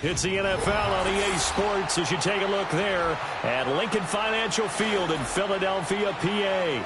It's the NFL on EA Sports as you take a look there at Lincoln Financial Field in Philadelphia, PA.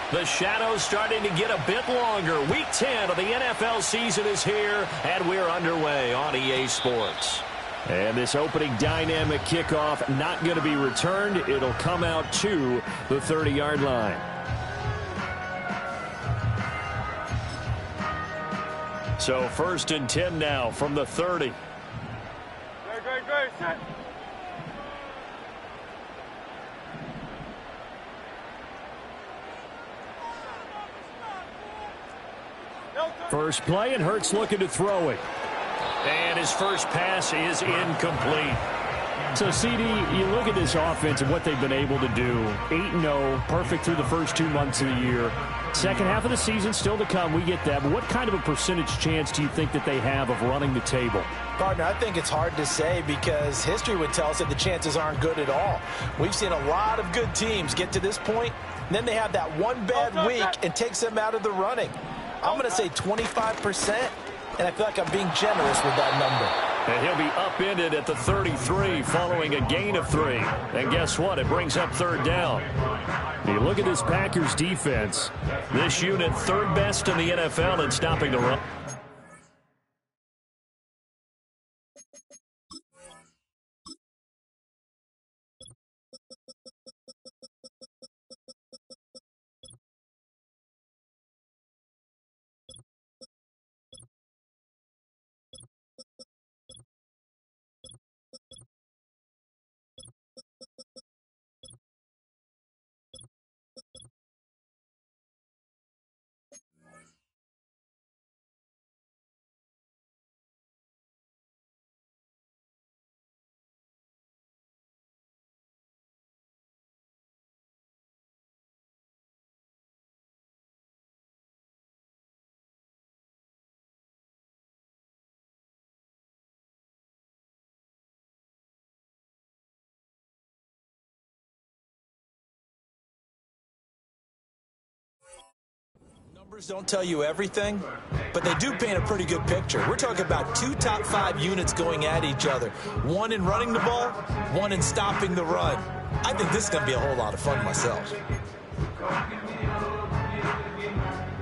The shadow's starting to get a bit longer. Week 10 of the NFL season is here, and we're underway on EA Sports. And this opening dynamic kickoff not going to be returned. It'll come out to the 30-yard line. So 1st and 10 now from the 30. Great, set. First play, and Hurts looking to throw it. And his first pass is incomplete. So, CD, you look at this offense and what they've been able to do. 8-0, perfect through the first 2 months of the year. Second half of the season still to come, we get that. But what kind of a percentage chance do you think that they have of running the table? Partner, I think it's hard to say because history would tell us that the chances aren't good at all. We've seen a lot of good teams get to this point, and then they have that one bad week and takes them out of the running. I'm going to say 25%, and I feel like I'm being generous with that number. And he'll be upended at the 33 following a gain of 3. And guess what? It brings up 3rd down. You look at this Packers defense. This unit 3rd best in the NFL in stopping the run. Numbers don't tell you everything, but they do paint a pretty good picture. We're talking about 2 top 5 units going at each other. One in running the ball, one in stopping the run. I think this is going to be a whole lot of fun myself.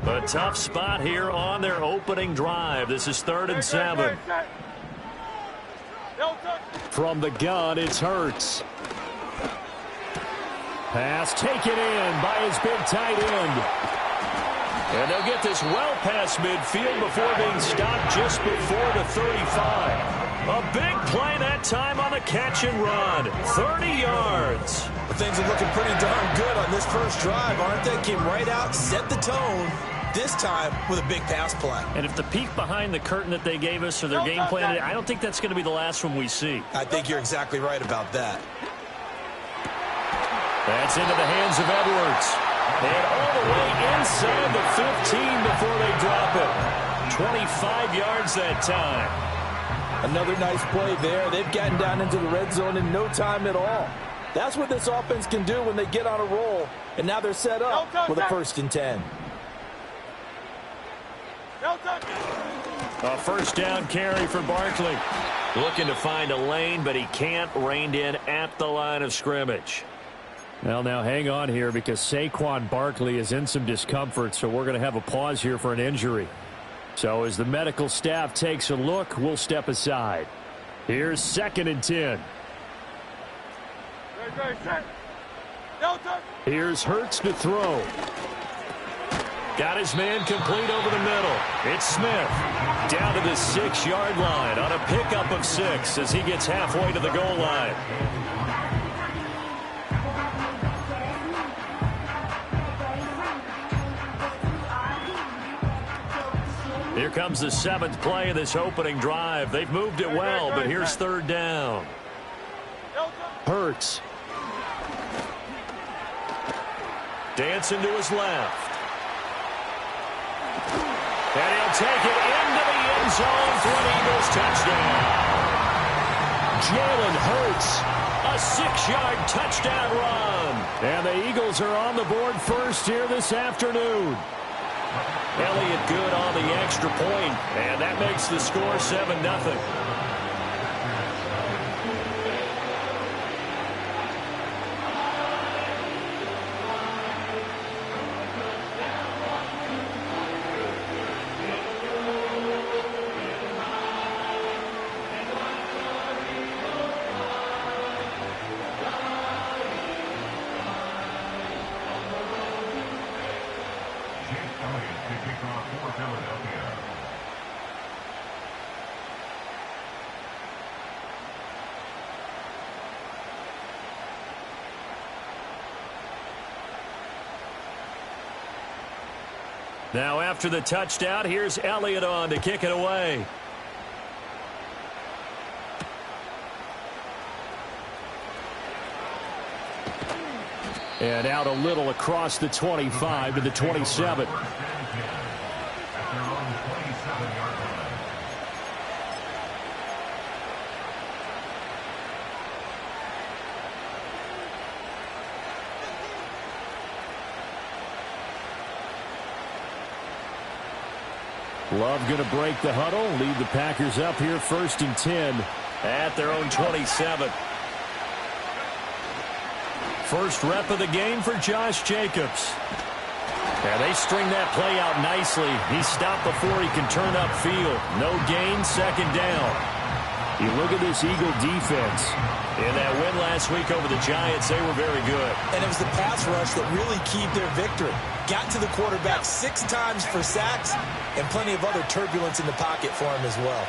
A tough spot here on their opening drive. This is 3rd and 7. From the gun, it's Hurts. Pass taken in by his big tight end. And they'll get this well past midfield before being stopped just before the 35. A big play that time on the catch and run. 30 yards. Things are looking pretty darn good on this first drive, aren't they? Came right out, set the tone, this time with a big pass play. And if the peek behind the curtain that they gave us or their game plan, I don't think that's going to be the last one we see. I think you're exactly right about that. That's into the hands of Edwards. And all the way inside the 15 before they drop it. 25 yards that time. Another nice play there. They've gotten down into the red zone in no time at all. That's what this offense can do when they get on a roll. And now they're set up with a 1st and 10. A 1st down carry for Barkley. Looking to find a lane, but he can't. Reined in at the line of scrimmage. Well, now hang on here because Saquon Barkley is in some discomfort, so we're going to have a pause here for an injury. So as the medical staff takes a look, we'll step aside. Here's 2nd and 10. Here's Hurts to throw. Got his man complete over the middle. It's Smith down to the 6-yard line on a pickup of 6 as he gets halfway to the goal line. Here comes the 7th play of this opening drive. They've moved it well, but here's 3rd down. Hurts. Dancing to his left. And he'll take it into the end zone for an Eagles touchdown. Jalen Hurts, a 6-yard touchdown run. And the Eagles are on the board first here this afternoon. Elliott good on the extra point, and that makes the score 7-0. Now after the touchdown, here's Elliott on to kick it away. And out a little across the 25 to the 27. Love going to break the huddle, lead the Packers up here 1st and 10 at their own 27. First rep of the game for Josh Jacobs. And they string that play out nicely. He stopped before he can turn upfield. No gain, 2nd down. You look at this Eagle defense. In that win last week over the Giants, they were very good. And it was the pass rush that really keyed their victory. Got to the quarterback 6 times for sacks and plenty of other turbulence in the pocket for him as well.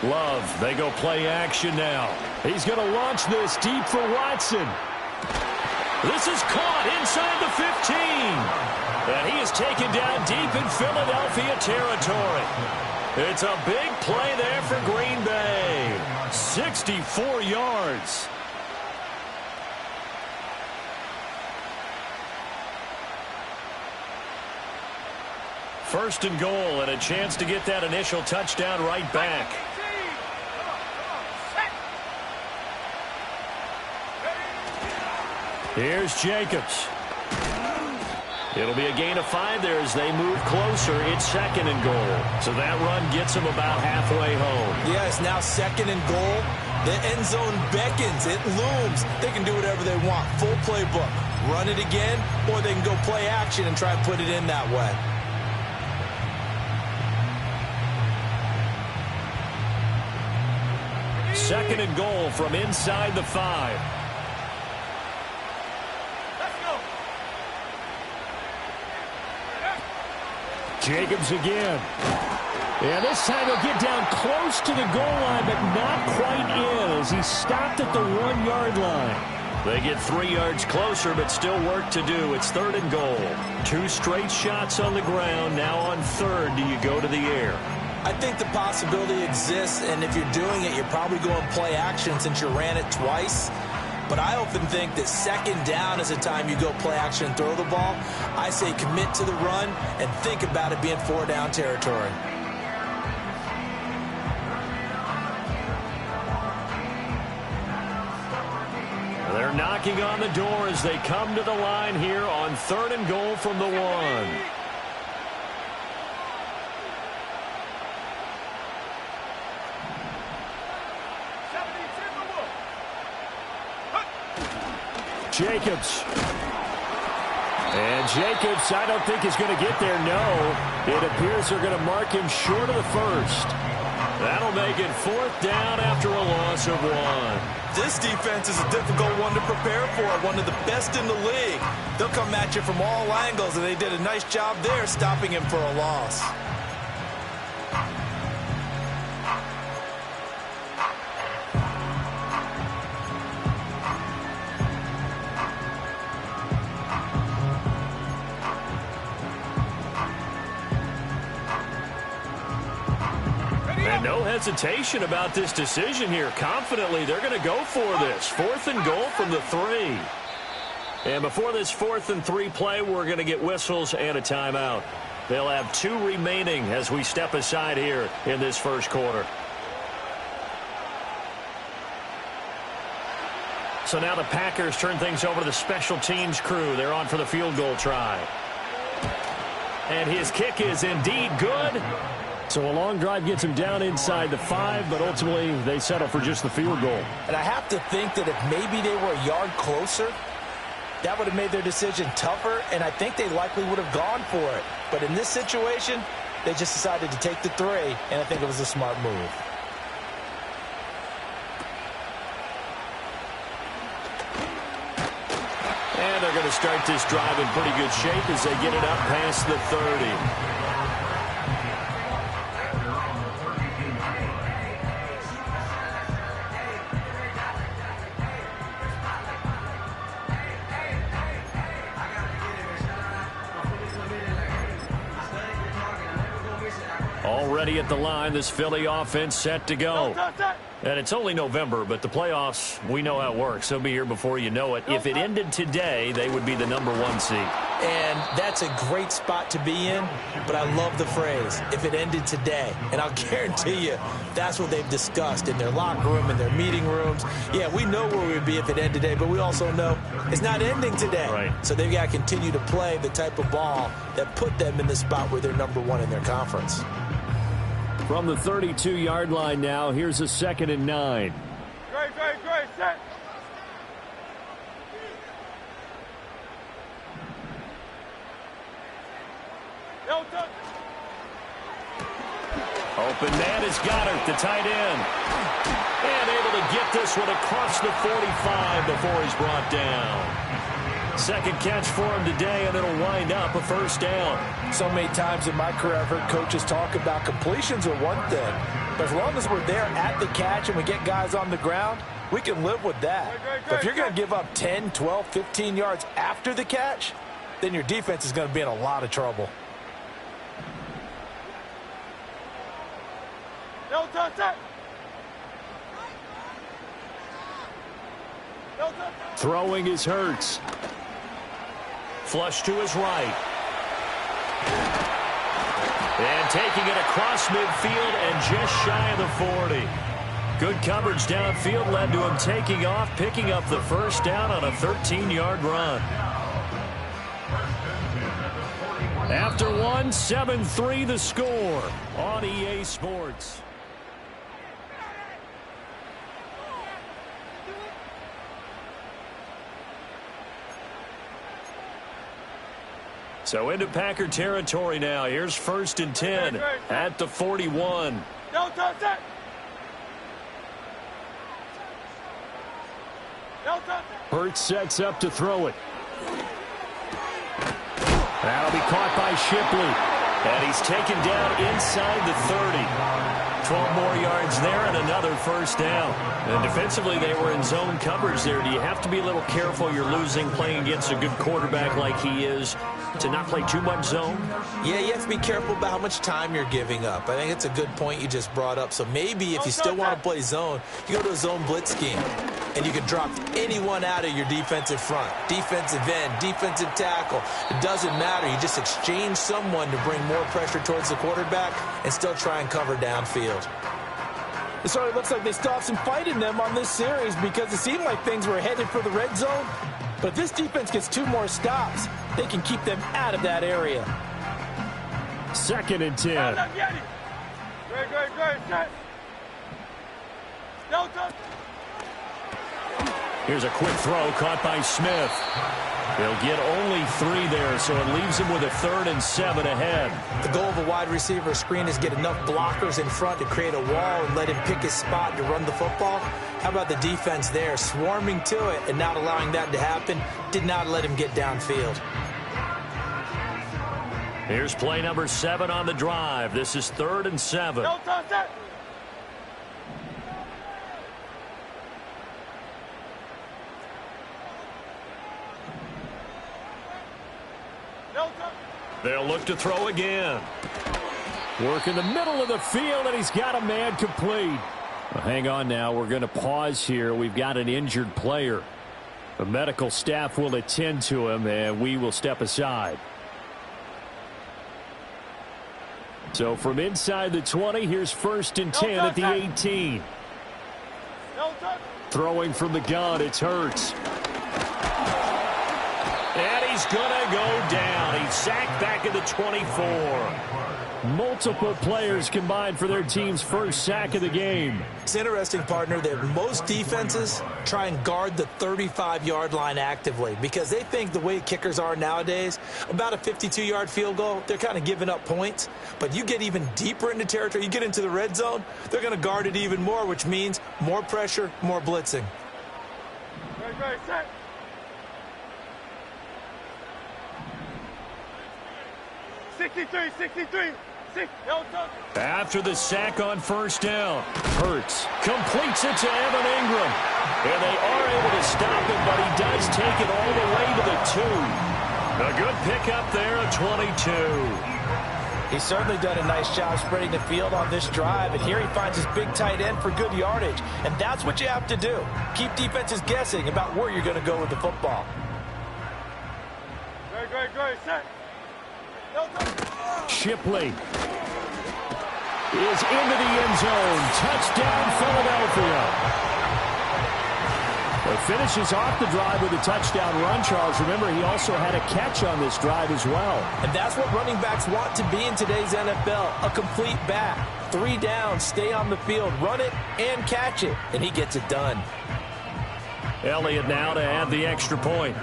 Love, they go play action now. He's going to launch this deep for Watson. This is caught inside the 15. And he is taken down deep in Philadelphia territory. It's a big play there for Green Bay. 64 yards. First and goal, and a chance to get that initial touchdown right back. Here's Jacobs. It'll be a gain of 5 there as they move closer. It's 2nd and goal. So that run gets them about halfway home. Yeah, it's now 2nd and goal. The end zone beckons. It looms. They can do whatever they want. Full playbook. Run it again, or they can go play action and try and put it in that way. Second and goal from inside the 5. Jacobs again. And this time he'll get down close to the goal line, but not quite in as he stopped at the 1-yard line. They get 3 yards closer, but still work to do. It's 3rd and goal. 2 straight shots on the ground. Now on 3rd, do you go to the air? I think the possibility exists, and if you're doing it, you're probably going play action since you ran it twice. But I often think that 2nd down is the time you go play action and throw the ball. I say commit to the run and think about it being 4-down territory. They're knocking on the door as they come to the line here on 3rd and goal from the 1. Jacobs. And Jacobs, I don't think is going to get there, no. It appears they're going to mark him short of the 1st. That'll make it 4th down after a loss of 1. This defense is a difficult one to prepare for, one of the best in the league. They'll come at you from all angles, and they did a nice job there stopping him for a loss. No hesitation about this decision here. Confidently, they're going to go for this. 4th and goal from the 3. And before this 4th and 3 play, we're going to get whistles and a timeout. They'll have 2 remaining as we step aside here in this first quarter. So now the Packers turn things over to the special teams crew. They're on for the field goal try. And his kick is indeed good. So a long drive gets him down inside the 5, but ultimately they settle for just the field goal. And I have to think that if maybe they were a yard closer, that would have made their decision tougher, and I think they likely would have gone for it. But in this situation, they just decided to take the 3, and I think it was a smart move. And they're going to start this drive in pretty good shape as they get it up past the 30. Already at the line, this Philly offense set to go. And it's only November, but the playoffs, we know how it works. They'll be here before you know it. If it ended today, they would be the #1 seed. And that's a great spot to be in, but I love the phrase, if it ended today. And I'll guarantee you, that's what they've discussed in their locker room, in their meeting rooms. Yeah, we know where we'd be if it ended today, but we also know it's not ending today. Right. So they've got to continue to play the type of ball that put them in the spot where they're #1 in their conference. From the 32-yard line now, here's a 2nd and 9. Great, set. Open man is Goddard, the tight end. And able to get this one across the 45 before he's brought down. Second catch for him today, and it'll wind up a 1st down. So many times in my career, I've heard coaches talk about completions are one thing. But as long as we're there at the catch and we get guys on the ground, we can live with that. But if you're going to give up 10, 12, 15 yards after the catch, then your defense is going to be in a lot of trouble. Throwing is Hurts. Flush to his right. And taking it across midfield and just shy of the 40. Good coverage downfield led to him taking off, picking up the 1st down on a 13-yard run. After 1, 7-3 the score on EA Sports. So into Packer territory now. Here's 1st and 10 at the 41. Hurts sets up to throw it. That'll be caught by Shipley. And he's taken down inside the 30. 12 more yards there and another 1st down. And defensively, they were in zone coverage there. Do you have to be a little careful? You're losing playing against a good quarterback like he is to not play too much zone? Yeah, you have to be careful about how much time you're giving up. I think it's a good point you just brought up. So maybe if you still want to play zone, you go to a zone blitz scheme. And you can drop anyone out of your defensive front. Defensive end, defensive tackle. It doesn't matter. You just exchange someone to bring more pressure towards the quarterback and still try and cover downfield. It certainly looks like they still have some fight in them on this series because it seemed like things were headed for the red zone. But if this defense gets 2 more stops, they can keep them out of that area. 2nd and 10. Great, set. Here's a quick throw caught by Smith. He'll get only 3 there, so it leaves him with a 3rd and 7 ahead. The goal of a wide receiver screen is get enough blockers in front to create a wall and let him pick his spot to run the football. How about the defense there, swarming to it and not allowing that to happen? Did not let him get downfield. Here's play number 7 on the drive. This is 3rd and 7. They'll look to throw again. Work in the middle of the field, and he's got a man complete. Well, hang on now. We're going to pause here. We've got an injured player. The medical staff will attend to him, and we will step aside. So from inside the 20, here's 1st and 10 at the 18. Throwing from the gun, it's Hurts. And he's going to go down. He's sacked back at the 24. Multiple players combined for their team's first sack of the game. It's interesting, partner, that most defenses try and guard the 35-yard line actively because they think the way kickers are nowadays, about a 52-yard field goal, they're kind of giving up points. But you get even deeper into territory, you get into the red zone, they're going to guard it even more, which means more pressure, more blitzing. Great, set. $63. After the sack on 1st down, Hurts completes it to Evan Ingram. And they are able to stop him, but he does take it all the way to the 2. A good pickup there at 22. He's certainly done a nice job spreading the field on this drive, and here he finds his big tight end for good yardage. And that's what you have to do. Keep defenses guessing about where you're going to go with the football. Great, set. Shipley is into the end zone. Touchdown, Philadelphia. Well, finishes off the drive with a touchdown run, Charles. Remember, he also had a catch on this drive as well. And that's what running backs want to be in today's NFL, a complete back. 3 downs, stay on the field, run it, and catch it. And he gets it done. Elliott now to add the extra point.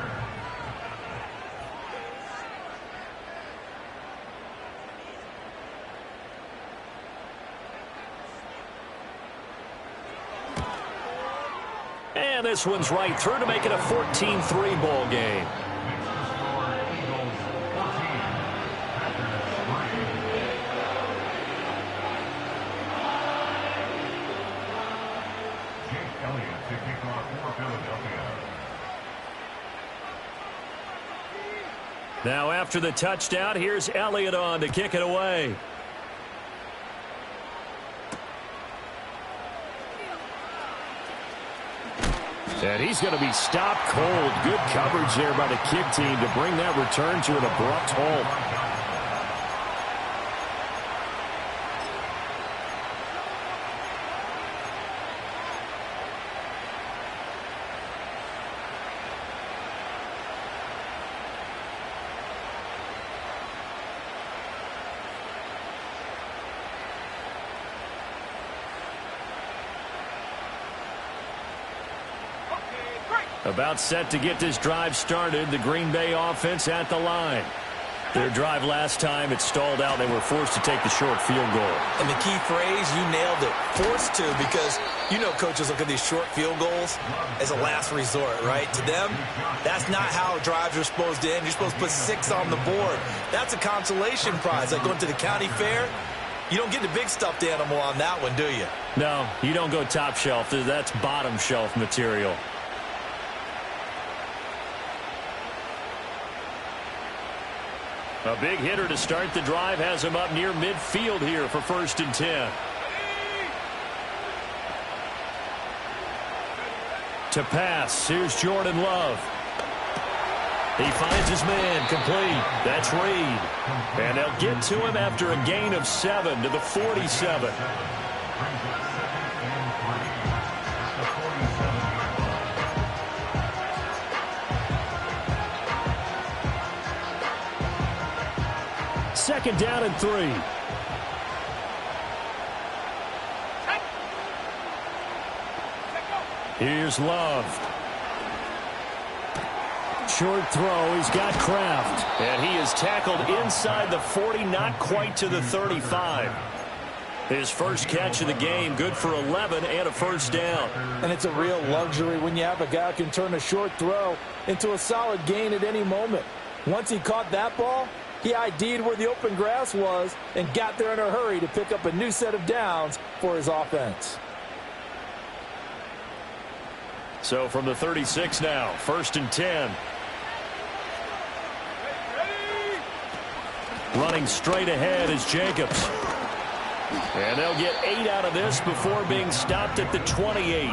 And this one's right through to make it a 14-3 ball game. Now after the touchdown, here's Elliott on to kick it away. And he's going to be stopped cold. Good coverage there by the kick team to bring that return to an abrupt halt. About set to get this drive started. The Green Bay offense at the line. Their drive last time, it stalled out. They were forced to take the short field goal. And the key phrase, you nailed it, forced to, because you know coaches look at these short field goals as a last resort, right? To them, that's not how drives are supposed to end. You're supposed to put 6 on the board. That's a consolation prize. Like going to the county fair, you don't get the big stuffed animal on that one, do you? No, you don't go top shelf. That's bottom shelf material. A big hitter to start the drive has him up near midfield here for 1st and 10. To pass, here's Jordan Love. He finds his man complete. That's Reed. And they'll get to him after a gain of 7 to the 47. Second down and 3. Here's Love. Short throw. He's got Kraft. And he is tackled inside the 40, not quite to the 35. His first catch of the game, good for 11 and a 1st down. And it's a real luxury when you have a guy who can turn a short throw into a solid gain at any moment. Once he caught that ball, he ID'd where the open grass was and got there in a hurry to pick up a new set of downs for his offense. So from the 36 now, 1st and 10. Running straight ahead is Jacobs. And they'll get 8 out of this before being stopped at the 28.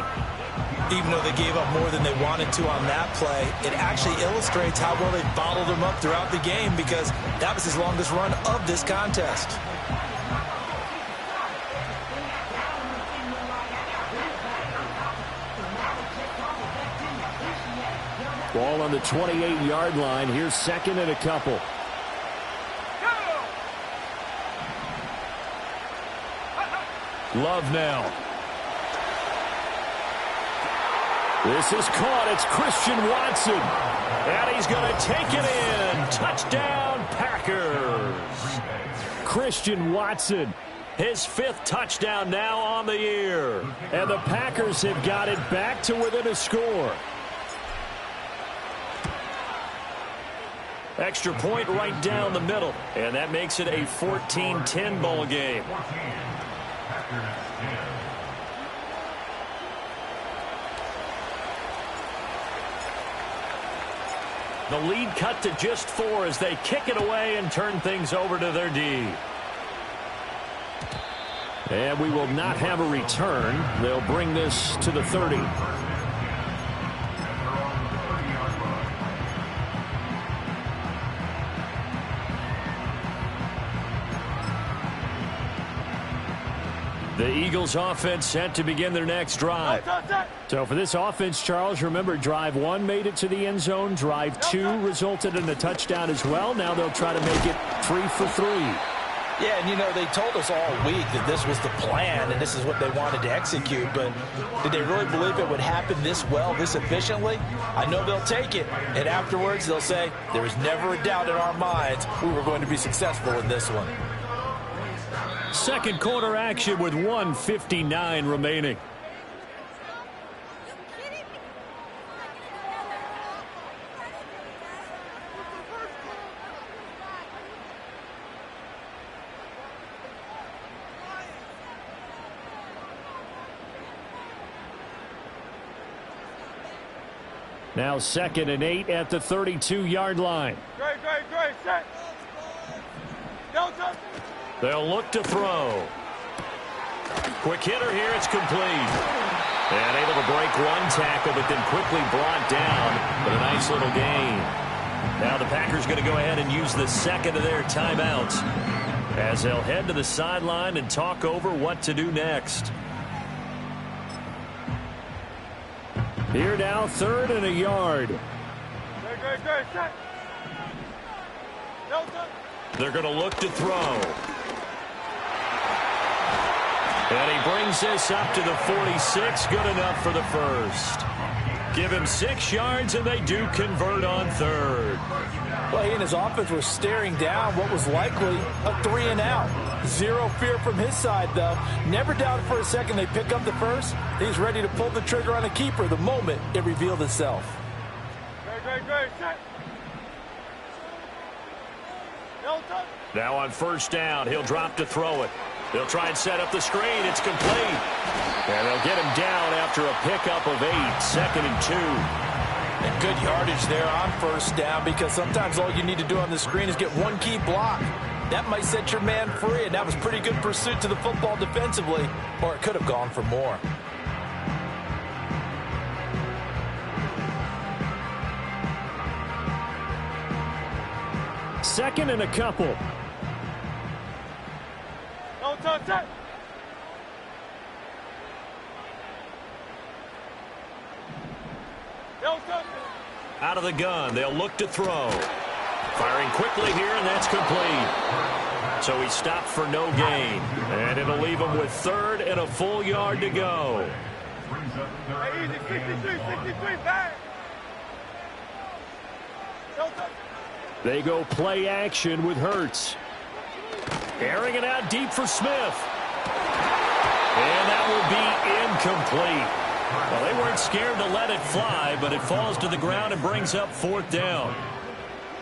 Even though they gave up more than they wanted to on that play, it actually illustrates how well they bottled them up throughout the game, because that was his longest run of this contest. Ball on the 28-yard line. Here's second and a couple. Love now. This is caught. It's Christian Watson. And he's going to take it in. Touchdown, Packers. Christian Watson, his 5th touchdown now on the year. And the Packers have got it back to within a score. Extra point right down the middle. And that makes it a 14-10 ball game. The lead cut to just 4 as they kick it away and turn things over to their D. And we will not have a return. They'll bring this to the 30. The Eagles offense set to begin their next drive. So for this offense, Charles, remember, drive 1 made it to the end zone. Drive 2 resulted in a touchdown as well. Now they'll try to make it 3 for 3. Yeah, and you know, they told us all week that this was the plan and this is what they wanted to execute, but did they really believe it would happen this well, this efficiently? I know they'll take it, and afterwards they'll say, there was never a doubt in our minds we were going to be successful in this one. Second quarter action with 1:59 remaining. Now 2nd and 8 at the 32-yard line. Great, set. Delta. They'll look to throw. Quick hitter here. It's complete. And able to break 1 tackle, but then quickly brought down. But a nice little gain. Now the Packers going to go ahead and use the 2nd of their timeouts as they'll head to the sideline and talk over what to do next. Here now, 3rd and a yard. Great, set. Delta. They're going to look to throw. And he brings this up to the 46. Good enough for the first. Give him 6 yards, and they do convert on 3rd. Well, he and his offense were staring down what was likely a 3 and out. Zero fear from his side, though. Never doubted for a second they pick up the first. He's ready to pull the trigger on a keeper the moment it revealed itself. Great, set. Delta. Now on 1st down, he'll drop to throw it. They'll try and set up the screen. It's complete. And they'll get him down after a pickup of 8. 2nd and 2. And good yardage there on 1st down, because sometimes all you need to do on the screen is get 1 key block. That might set your man free, and that was pretty good pursuit to the football defensively, or it could have gone for more. Second and a couple. Set. Delta. Out of the gun. They'll look to throw. Firing quickly here, and that's complete. So he stopped for no gain. And it'll leave him with 3rd and a full yard to go. Easy, 63, back. Delta. They go play action with Hurts. Airing it out deep for Smith. And that will be incomplete. Well, they weren't scared to let it fly, but it falls to the ground and brings up 4th down.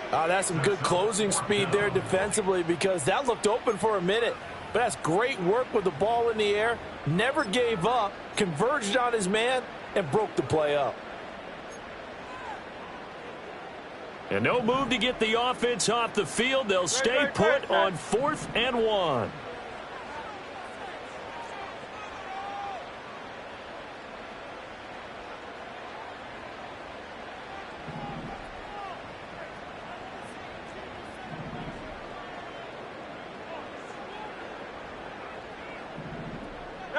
That's some good closing speed there defensively, because that looked open for a minute. But that's great work with the ball in the air. Never gave up, converged on his man, and broke the play up. And no move to get the offense off the field. They'll stay put on 4th and 1.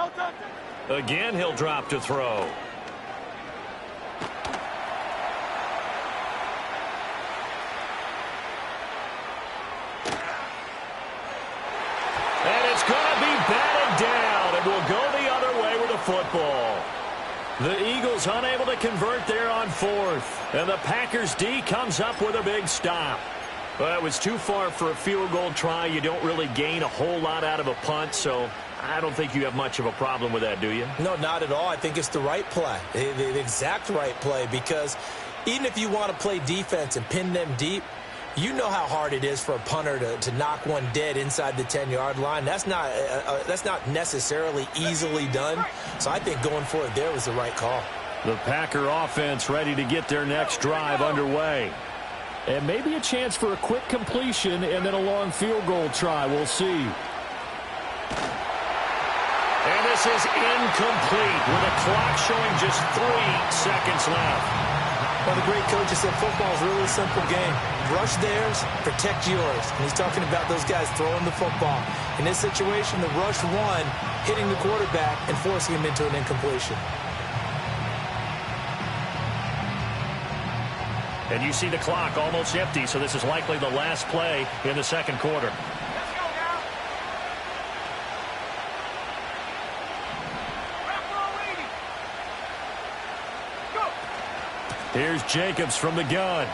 Don't touch it. Again, he'll drop to throw. And it's going to be batted down, and will go the other way with the football. The Eagles unable to convert there on fourth, and the Packers D comes up with a big stop. Well, it was too far for a field goal try. You don't really gain a whole lot out of a punt, so I don't think you have much of a problem with that, do you? No, not at all. I think it's the right play, the exact right play, because even if you want to play defense and pin them deep, you know how hard it is for a punter to knock one dead inside the 10-yard line. That's not necessarily easily done. So I think going for it there was the right call. The Packer offense ready to get their next drive underway. And maybe a chance for a quick completion and then a long field goal try. We'll see. And this is incomplete with a clock showing just 3 seconds left. Well, the great coach said football is really a simple game. Rush theirs, protect yours. And he's talking about those guys throwing the football. In this situation, the rush one, hitting the quarterback and forcing him into an incompletion. And you see the clock almost empty, so this is likely the last play in the second quarter. Let's go now. Go. Here's Jacobs from the gun.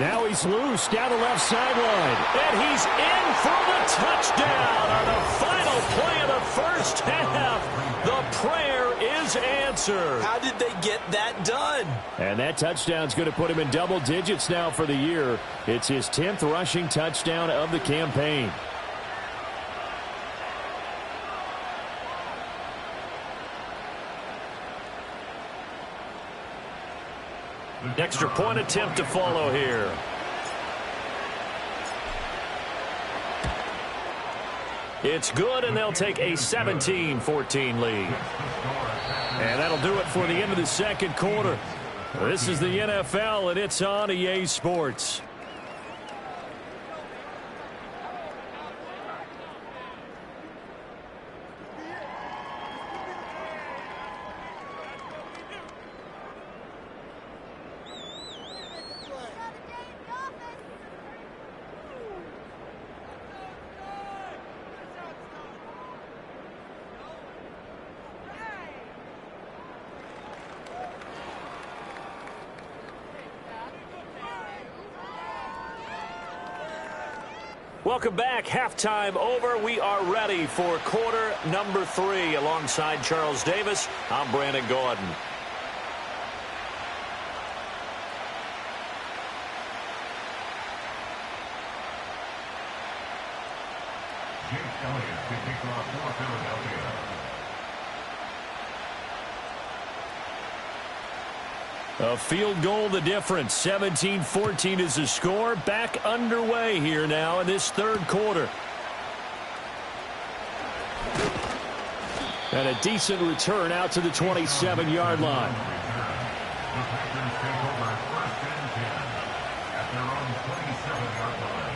Now he's loose down the left sideline. And he's in for the touchdown on the final play of the first half. The prayer is answered. How did they get that done? And that touchdown's going to put him in double digits now for the year. It's his 10th rushing touchdown of the campaign. Extra point attempt to follow here. It's good, and they'll take a 17-14 lead. And that'll do it for the end of the second quarter. This is the NFL, and it's on EA Sports. Welcome back. Halftime over. We are ready for quarter number 3. Alongside Charles Davis, I'm Brandon Gordon. Jake Elliott to kick off for Philadelphia. A field goal the difference. 17-14 is the score. Back underway here now in this third quarter. And a decent return out to the 27-yard line. The Packers take over first and 10 at their own 27-yard line.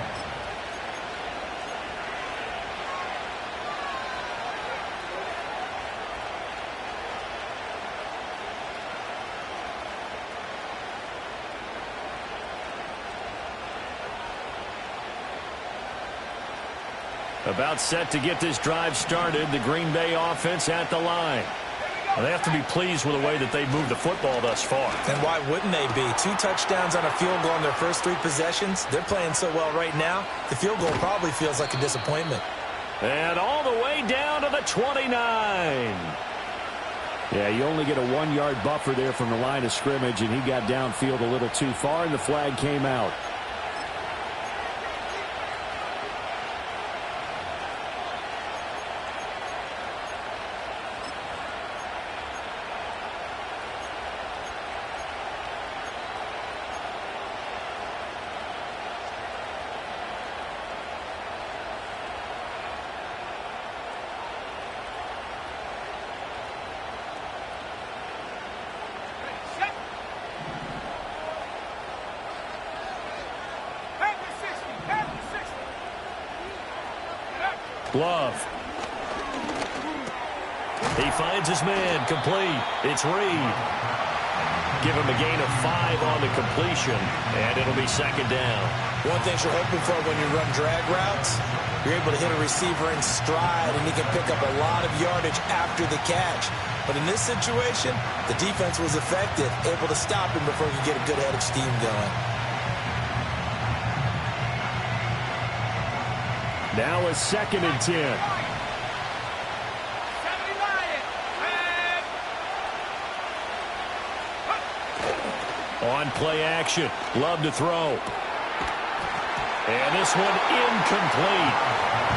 About set to get this drive started. The Green Bay offense at the line. Well, they have to be pleased with the way that they've moved the football thus far. And why wouldn't they be? 2 touchdowns on a field goal in their first 3 possessions. They're playing so well right now, the field goal probably feels like a disappointment. And all the way down to the 29. Yeah, you only get a 1-yard buffer there from the line of scrimmage, and he got downfield a little too far, and the flag came out. Love. He finds his man, complete. It's Reed. Give him a gain of 5 on the completion, and it'll be second down. One thing you're hoping for when you run drag routes, you're able to hit a receiver in stride, and he can pick up a lot of yardage after the catch. But in this situation, the defense was effective, able to stop him before he could get a good head of steam going. Now a second and 10. On play action, Love to throw. And this one incomplete.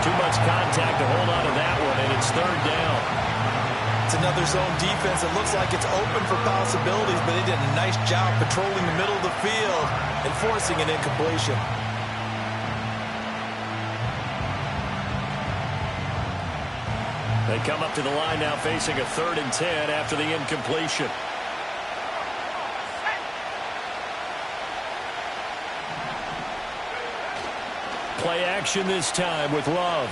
Too much contact to hold on to that one, and it's third down. It's another zone defense. It looks like it's open for possibilities, but they did a nice job patrolling the middle of the field and forcing an incompletion. They come up to the line now facing a 3rd and 10 after the incompletion. Play action this time with Love.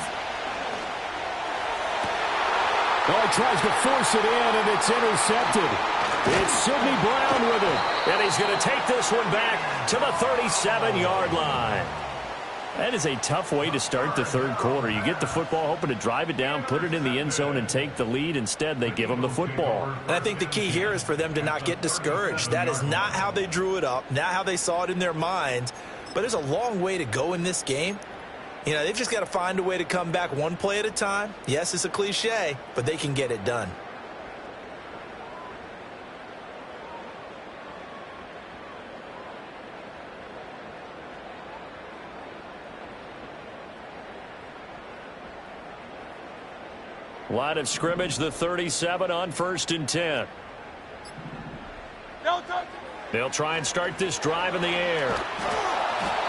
Oh, he tries to force it in, and it's intercepted. It's Sidney Brown with it. And he's going to take this one back to the 37-yard line. That is a tough way to start the third quarter. You get the football, hoping to drive it down, put it in the end zone, and take the lead. Instead, they give them the football. And I think the key here is for them to not get discouraged. That is not how they drew it up, not how they saw it in their minds. But there's a long way to go in this game. You know, they've just got to find a way to come back one play at a time. Yes, it's a cliche, but they can get it done. Line of scrimmage, the 37 on 1st and 10. They'll try and start this drive in the air.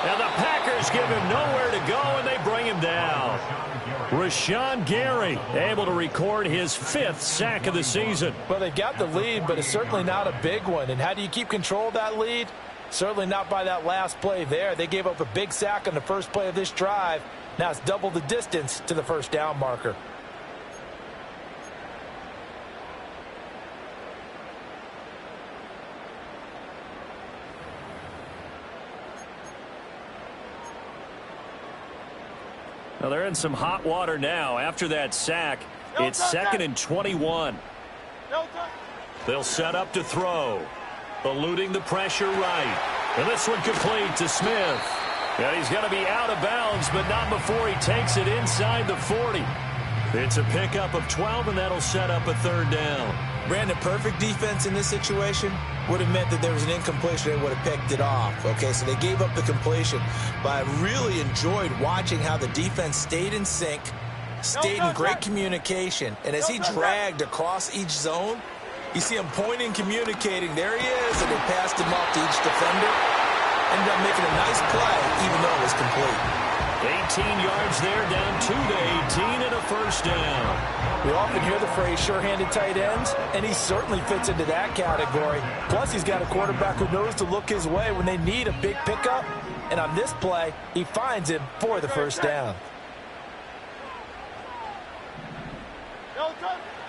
And the Packers give him nowhere to go, and they bring him down. Rashawn Gary able to record his 5th sack of the season. Well, they got the lead, but it's certainly not a big one. And how do you keep control of that lead? Certainly not by that last play there. They gave up a big sack on the first play of this drive. Now it's double the distance to the first down marker. Well, they're in some hot water now. After that sack, it's 2nd and 21. They'll set up to throw. Eluding the pressure right. And this one complete to Smith. And he's going to be out of bounds, but not before he takes it inside the 40. It's a pickup of 12, and that'll set up a 3rd down. Brandon, perfect defense in this situation would have meant that there was an incompletion. They would have picked it off. Okay, so they gave up the completion. But I really enjoyed watching how the defense stayed in sync, stayed in great communication. And as he dragged across each zone, you see him pointing, communicating. There he is, and they passed him off to each defender. Ended up making a nice play, even though it was complete. 18 yards there, down 2 to 18 and a 1st down. We often hear the phrase sure-handed tight ends, and he certainly fits into that category. Plus, he's got a quarterback who knows to look his way when they need a big pickup. And on this play, he finds him for the 1st down.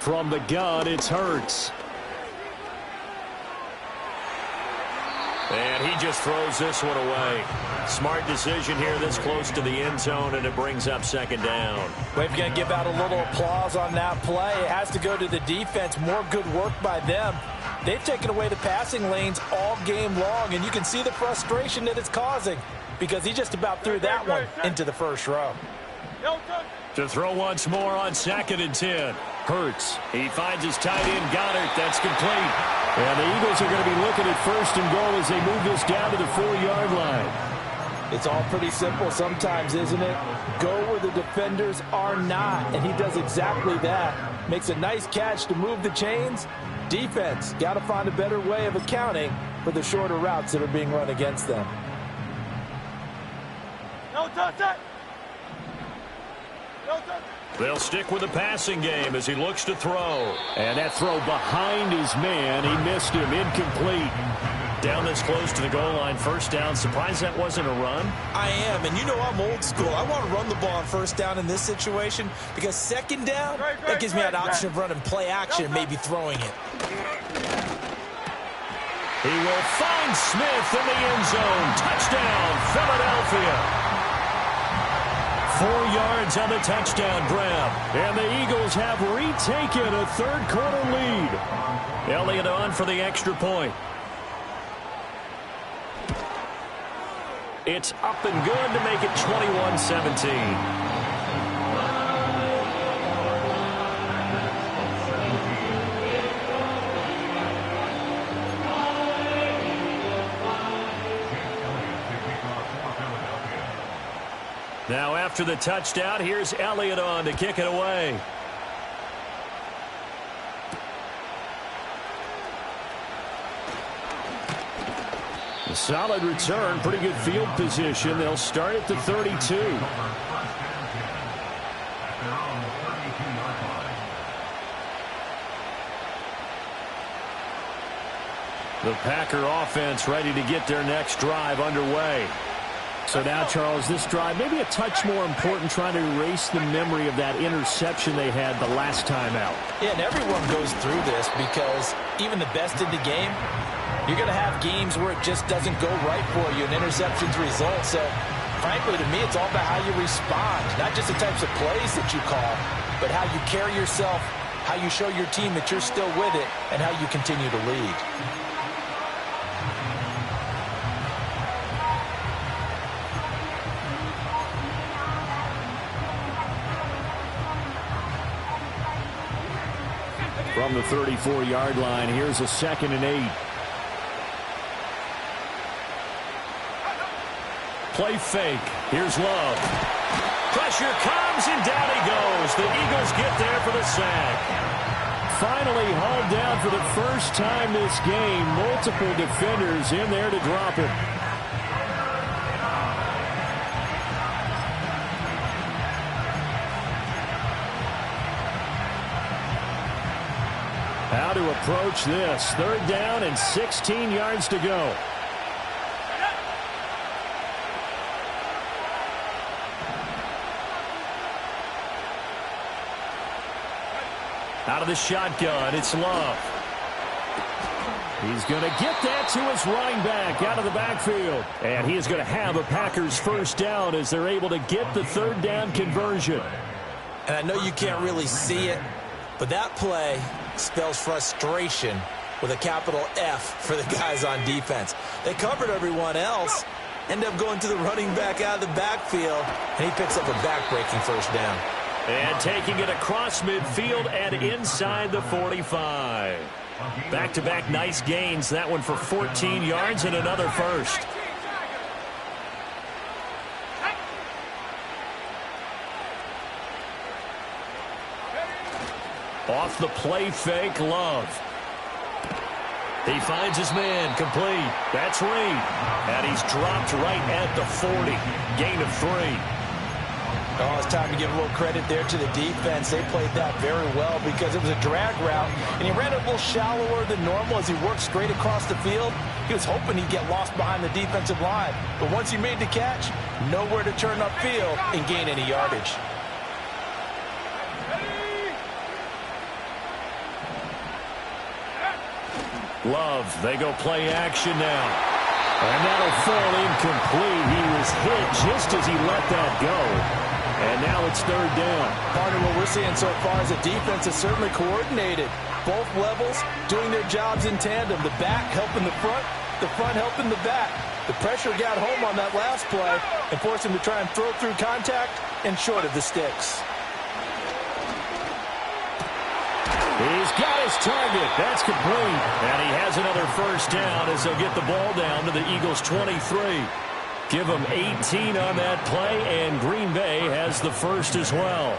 From the gun, it's Hurts. And he just throws this one away. Smart decision here this close to the end zone, and it brings up 2nd down. We're going to give out a little applause on that play. It has to go to the defense. More good work by them. They've taken away the passing lanes all game long, and you can see the frustration that it's causing because he just about threw that one into the 1st row. To throw once more on 2nd and 10. Hurts. He finds his tight end, Goddard. That's complete. And the Eagles are going to be looking at 1st and goal as they move this down to the 4-yard line. It's all pretty simple sometimes, isn't it? Go where the defenders are not, and he does exactly that. Makes a nice catch to move the chains. Defense, got to find a better way of accounting for the shorter routes that are being run against them. No touch it. No touch. They'll stick with the passing game as he looks to throw. And that throw behind his man. He missed him. Incomplete. Down this close to the goal line, first down. Surprised that wasn't a run? I am, and you know I'm old school. I want to run the ball on first down in this situation because second down, that gives me an option of running play action and maybe throwing it. He will find Smith in the end zone. Touchdown, Philadelphia. 4 yards on the touchdown grab. And the Eagles have retaken a third-quarter lead. Elliott on for the extra point. It's up and good to make it 21-17. Now after the touchdown, here's Elliott on to kick it away. A solid return, pretty good field position. They'll start at the 32. The Packer offense ready to get their next drive underway. So now, Charles, this drive maybe a touch more important, trying to erase the memory of that interception they had the last time out. Yeah, and everyone goes through this because even the best in the game, you're going to have games where it just doesn't go right for you, and interceptions result. So, frankly, to me, it's all about how you respond, not just the types of plays that you call, but how you carry yourself, how you show your team that you're still with it, and how you continue to lead. From the 34-yard line, here's a 2nd and 8. Play fake. Here's Love. Pressure comes, and down he goes. The Eagles get there for the sack. Finally hauled down for the first time this game. Multiple defenders in there to drop him. How to approach this. 3rd down and 16 yards to go. Out of the shotgun, it's Love. He's going to get that to his running back out of the backfield. And he is going to have a Packers first down as they're able to get the 3rd down conversion. And I know you can't really see it, but that play spells frustration with a capital F for the guys on defense. They covered everyone else, end up going to the running back out of the backfield, and he picks up a back-breaking first down. And taking it across midfield and inside the 45. Back-to-back nice gains. That one for 14 yards and another first. Off the play fake, Love. He finds his man, complete. That's Reed. And he's dropped right at the 40. Gain of 3. Oh, it's time to give a little credit there to the defense. They played that very well because it was a drag route, and he ran it a little shallower than normal as he worked straight across the field. He was hoping he'd get lost behind the defensive line, but once he made the catch, nowhere to turn upfield and gain any yardage. Love, they go play action now. And that'll fall incomplete. He was hit just as he let that go. And now it's 3rd down. Partner, what we're seeing so far is the defense is certainly coordinated. Both levels doing their jobs in tandem. The back helping the front helping the back. The pressure got home on that last play and forced him to try and throw through contact and short of the sticks. He's got his target. That's complete. And he has another first down as they'll get the ball down to the Eagles' 23. Give them 18 on that play, and Green Bay has the first as well.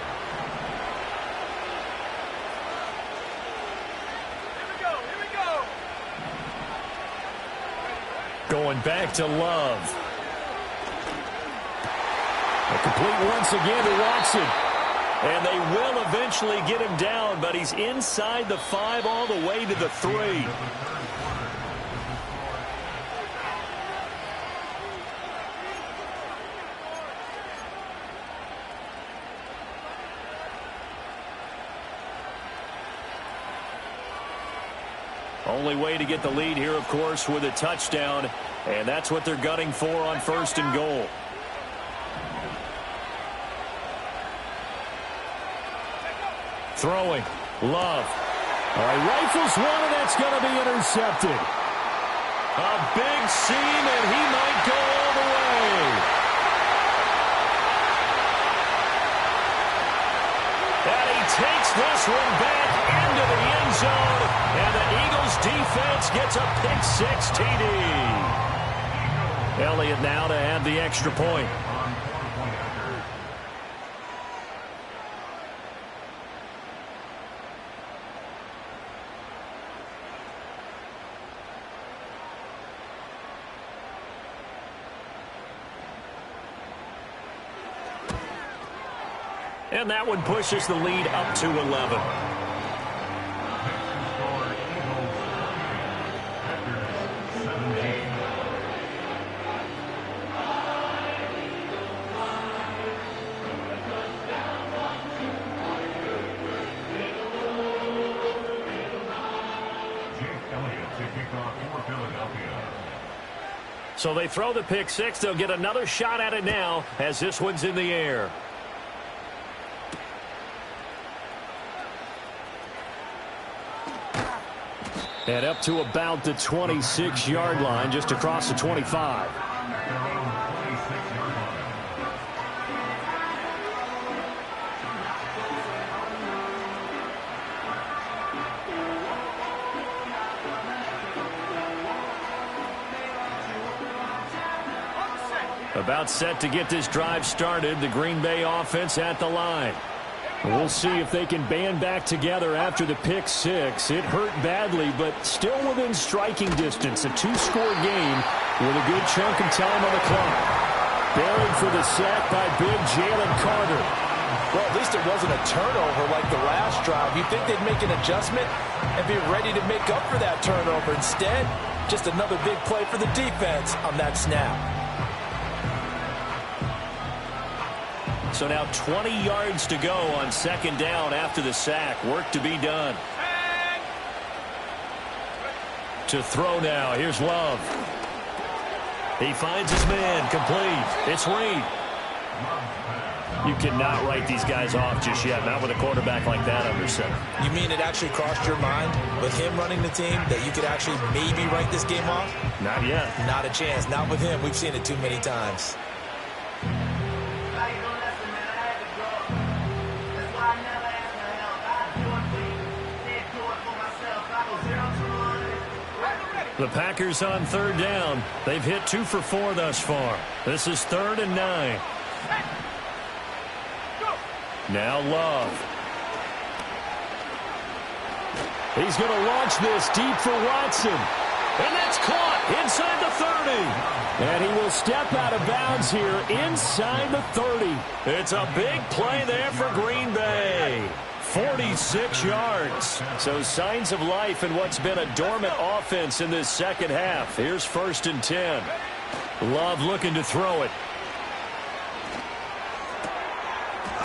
Here we go. Going back to Love. A complete once again to Watson. And they will eventually get him down, but he's inside the 5 all the way to the 3. Only way to get the lead here, of course, with a touchdown. And that's what they're gunning for on 1st and goal. Throwing. Love. All right, rifles one, and that's going to be intercepted. A big seam, and he might go all the way. And he takes this one back into the end zone, and the Eagles defense gets a pick-6 TD. Elliott now to add the extra point. And that one pushes the lead up to 11. So they throw the pick-6. They'll get another shot at it now as this one's in the air. And up to about the 26-yard line, just across the 25. About set to get this drive started, the Green Bay offense at the line. We'll see if they can band back together after the pick-6. It hurt badly, but still within striking distance. A 2-score game with a good chunk of time on the clock. Buried for the sack by big Jalen Carter. Well, at least it wasn't a turnover like the last drive. You'd think they'd make an adjustment and be ready to make up for that turnover. Instead, just another big play for the defense on that snap. So now 20 yards to go on 2nd down after the sack. Work to be done. To throw now. Here's Love. He finds his man. Complete. It's Reed. You cannot write these guys off just yet. Not with a quarterback like that under center. You mean it actually crossed your mind with him running the team that you could actually maybe write this game off? Not yet. Not a chance. Not with him. We've seen it too many times. The Packers on 3rd down. They've hit 2 for 4 thus far. This is 3rd and 9. Now Love. He's going to launch this deep for Watson. And that's caught inside the 30. And he will step out of bounds here inside the 30. It's a big play there for Green Bay. 46 yards. So signs of life in what's been a dormant offense in this second half. Here's 1st and 10. Love looking to throw it.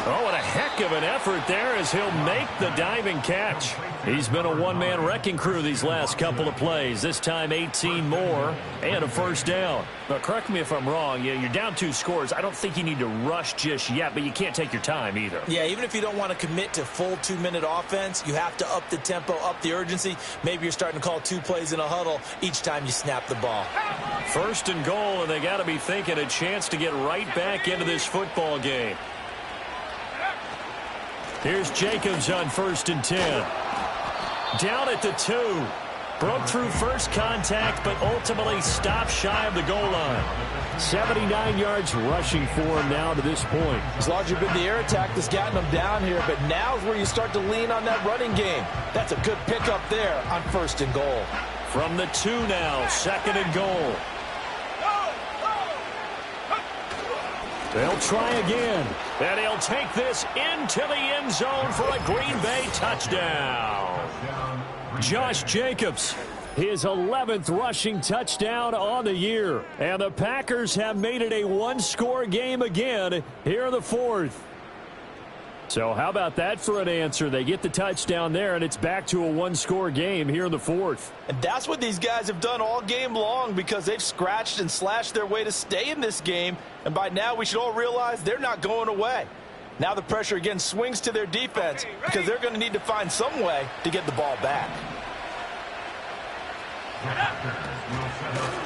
Oh, and a heck of an effort there as he'll make the diving catch. He's been a one-man wrecking crew these last couple of plays. This time 18 more and a 1st down. Now, correct me if I'm wrong. Yeah, you're down 2 scores. I don't think you need to rush just yet, but you can't take your time either. Yeah, even if you don't want to commit to full 2-minute offense, you have to up the tempo, up the urgency. Maybe you're starting to call 2 plays in a huddle each time you snap the ball. 1st and goal, and they got to be thinking a chance to get right back into this football game. Here's Jacobs on 1st and 10. Down at the 2. Broke through first contact, but ultimately stopped shy of the goal line. 79 yards rushing for him now to this point. It's largely been the air attack that's gotten him down here, but now's where you start to lean on that running game. That's a good pickup there on 1st and goal. From the 2 now, 2nd and goal. They'll try again, and he'll take this into the end zone for a Green Bay touchdown. Josh Jacobs, his 11th rushing touchdown on the year. And the Packers have made it a 1-score game again here in the 4th. So how about that for an answer? They get the touchdown there, and it's back to a one-score game here in the fourth. And that's what these guys have done all game long because they've scratched and slashed their way to stay in this game. And by now we should all realize they're not going away. Now the pressure again swings to their defense because they're going to need to find some way to get the ball back.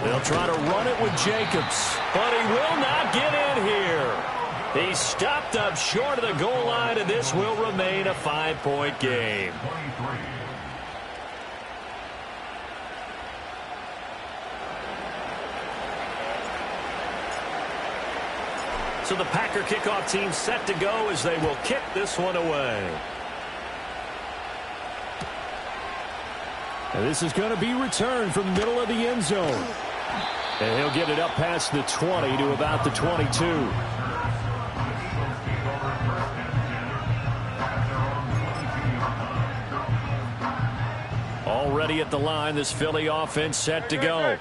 They'll try to run it with Jacobs, but he will not get in here. He's stopped up short of the goal line, and this will remain a 5-point game. So the Packer kickoff team set to go as they will kick this one away. And this is going to be returned from the middle of the end zone. And he'll get it up past the 20 to about the 22. Already at the line, this Philly offense set to go.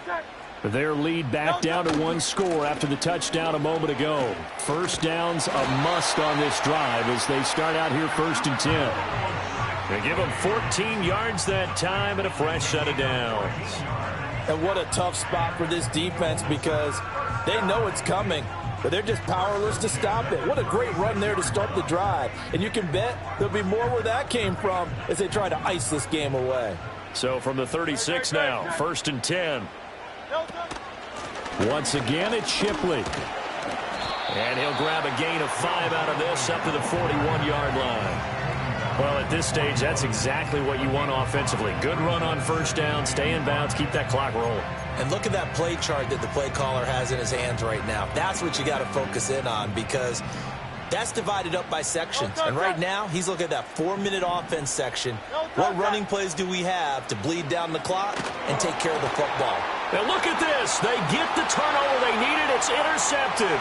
Their lead back down to one score after the touchdown a moment ago. First down's a must on this drive as they start out here 1st and 10. They give them 14 yards that time and a fresh set of downs. And what a tough spot for this defense because they know it's coming, but they're just powerless to stop it. What a great run there to start the drive. And you can bet there'll be more where that came from as they try to ice this game away. So from the 36 now, 1st and 10. Once again, it's Shipley. And he'll grab a gain of 5 out of this up to the 41-yard line. Well, at this stage, that's exactly what you want offensively. Good run on first down, stay in bounds, keep that clock rolling. And look at that play chart that the play caller has in his hands right now. That's what you got to focus in on because that's divided up by sections. And right now, he's looking at that 4-minute offense section. What running plays do we have to bleed down the clock and take care of the football? Now look at this. They get the turnover they needed. It's intercepted.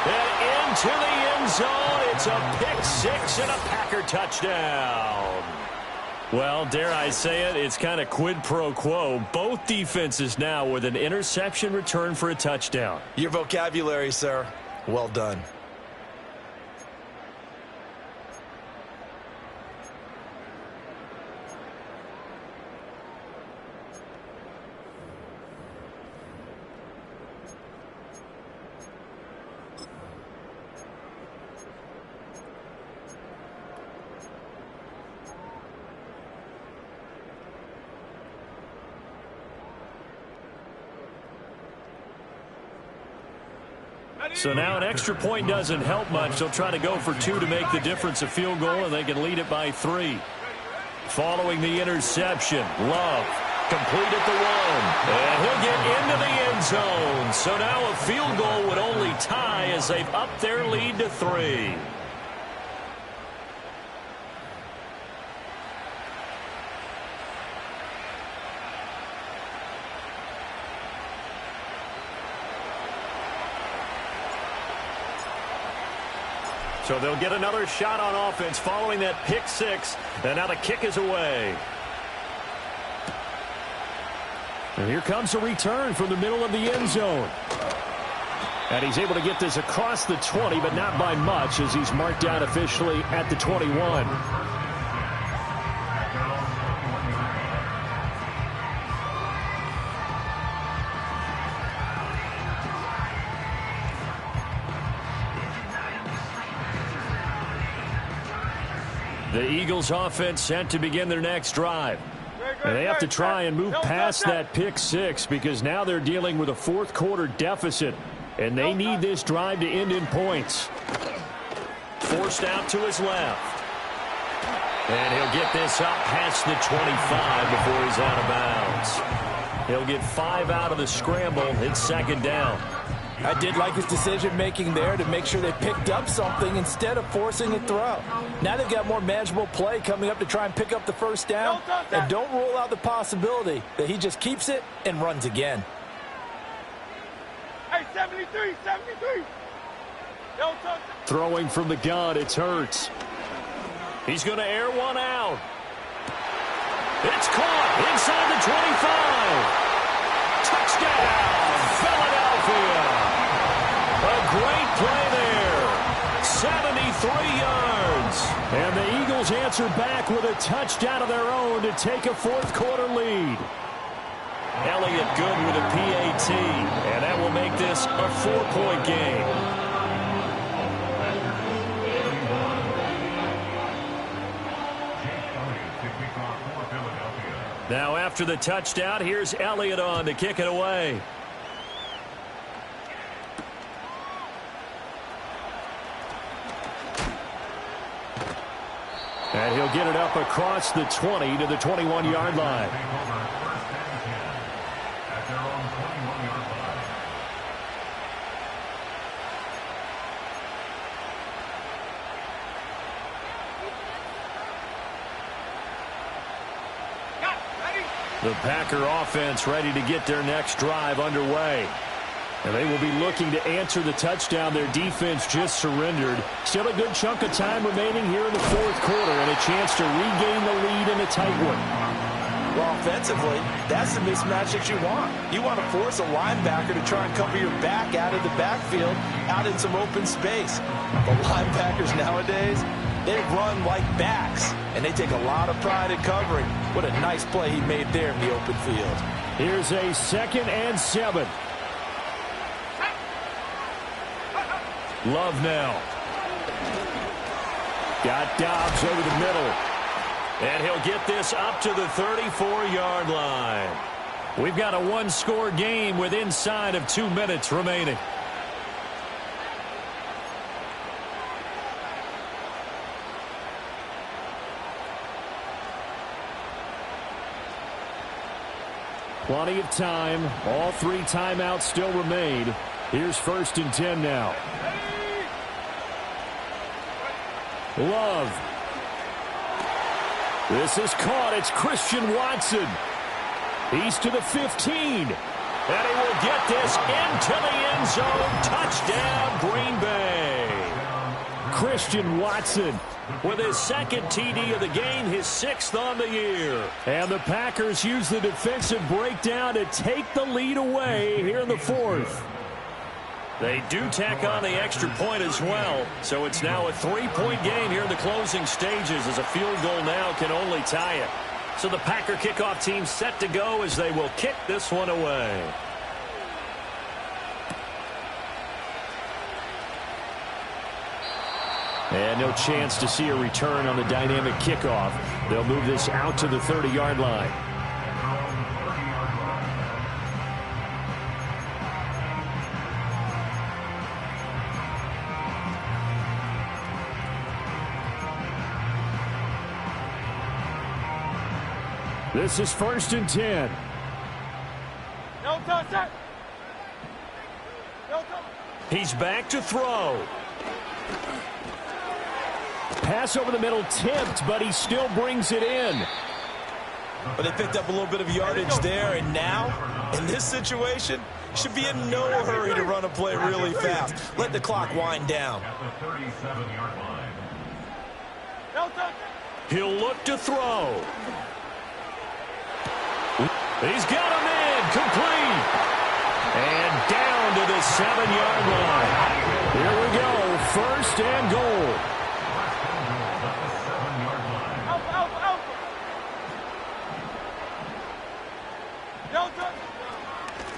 And into the end zone, it's a pick six and a Packer touchdown. Well, dare I say it, it's kind of quid pro quo. Both defenses now with an interception return for a touchdown. Your vocabulary, sir. Well done. So now an extra point doesn't help much. They'll try to go for 2 to make the difference a field goal, and they can lead it by 3. Following the interception, Love complete at the 1. And he'll get into the end zone. So now a field goal would only tie as they've upped their lead to 3. So they'll get another shot on offense following that pick six. And now the kick is away. And here comes a return from the middle of the end zone. And he's able to get this across the 20, but not by much as he's marked down officially at the 21. The Eagles offense set to begin their next drive. And they have to try and move past that pick six because now they're dealing with a fourth quarter deficit. And they need this drive to end in points. Forced out to his left. And he'll get this up past the 25 before he's out of bounds. He'll get 5 out of the scramble. It's second down. I did like his decision-making there to make sure they picked up something instead of forcing a throw. Now they've got more manageable play coming up to try and pick up the first down. And don't rule out the possibility that he just keeps it and runs again. Hey, 73, 73. Throwing from the gun, it's Hurts. He's going to air one out. It's caught inside the 25. Touchdown, Philadelphia. A great play there. 73 yards. And the Eagles answer back with a touchdown of their own to take a fourth-quarter lead. Elliott good with a PAT, and that will make this a 4-point game. Now after the touchdown, here's Elliott on to kick it away. And he'll get it up across the 20 to the 21-yard line. The Packer offense ready to get their next drive underway. And they will be looking to answer the touchdown their defense just surrendered. Still a good chunk of time remaining here in the fourth quarter and a chance to regain the lead in a tight one. Well, offensively, that's the mismatch that you want. You want to force a linebacker to try and cover your back out of the backfield, out in some open space. The linebackers nowadays, they run like backs, and they take a lot of pride in covering. What a nice play he made there in the open field. Here's a 2nd and 7. Love now. Got Dobbs over the middle. And he'll get this up to the 34-yard line. We've got a one-score game with inside of 2 minutes remaining. Plenty of time. All 3 timeouts still remain. Here's 1st and 10 now. Love. This is caught. It's Christian Watson. He's to the 15. And he will get this into the end zone. Touchdown, Green Bay. Christian Watson with his 2nd TD of the game, his 6th on the year. And the Packers use the defensive breakdown to take the lead away here in the 4th. They do tack on the extra point as well, so it's now a 3-point game here in the closing stages as a field goal now can only tie it. So the Packer kickoff team set to go as they will kick this one away. And no chance to see a return on the dynamic kickoff. They'll move this out to the 30-yard line. This is 1st and 10. No touch that. No touch. He's back to throw. Pass over the middle tipped, but he still brings it in. But they picked up a little bit of yardage there, and now, in this situation, should be in no hurry to run a play really fast. Let the clock wind down. No touch. He'll look to throw. He's got him in, complete. And down to the 7-yard line. Here we go, 1st and goal. Alpha, alpha, alpha. No touch.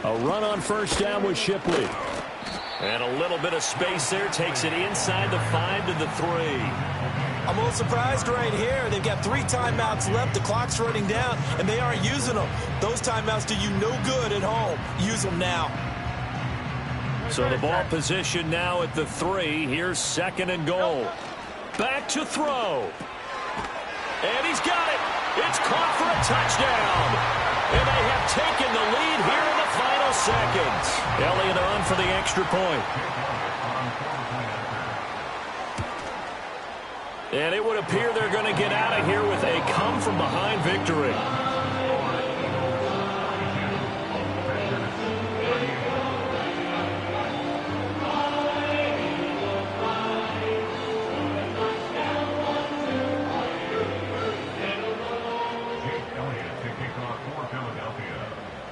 A run on 1st down with Shipley. And a little bit of space there, takes it inside the 5 to the 3. I'm a little surprised right here. They've got 3 timeouts left. The clock's running down, and they aren't using them. Those timeouts do you no good at home. Use them now. So the ball position now at the 3. Here's 2nd and goal. Back to throw. And he's got it. It's caught for a touchdown. And they have taken the lead here in the final seconds. Elliott on for the extra point. And it would appear they're going to get out of here with a come-from-behind victory.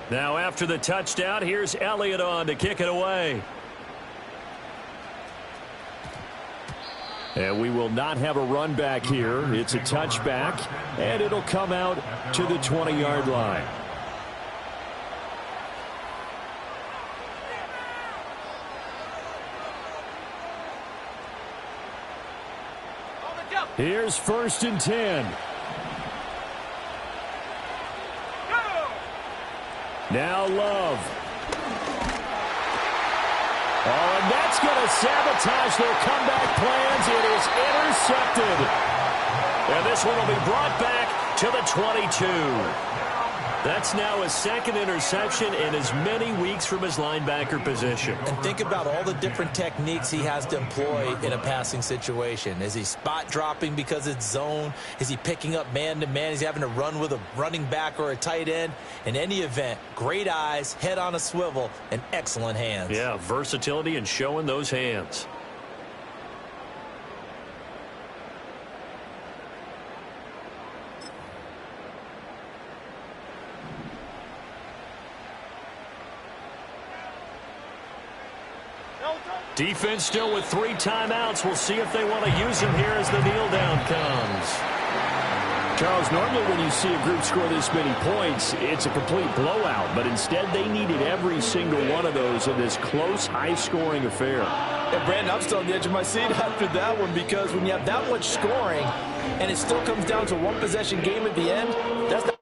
Now after the touchdown, here's Elliott on to kick it away. And we will not have a run back here. It's a touchback, and it'll come out to the 20-yard line. Here's 1st and 10. Now Love. Oh, and that's going to sabotage their comeback plans. It is intercepted. And this one will be brought back to the 22. That's now his 2nd interception in as many weeks from his linebacker position. And think about all the different techniques he has to employ in a passing situation. Is he spot dropping because it's zone? Is he picking up man-to-man? Is he having to run with a running back or a tight end? In any event, great eyes, head on a swivel, and excellent hands. Yeah, versatility and showing those hands. Defense still with 3 timeouts. We'll see if they want to use them here as the kneel down comes. Charles, normally when you see a group score this many points, it's a complete blowout. But instead, they needed every single one of those in this close, high-scoring affair. And Brandon, I'm still on the edge of my seat after that one, because when you have that much scoring and it still comes down to 1 possession game at the end, that's not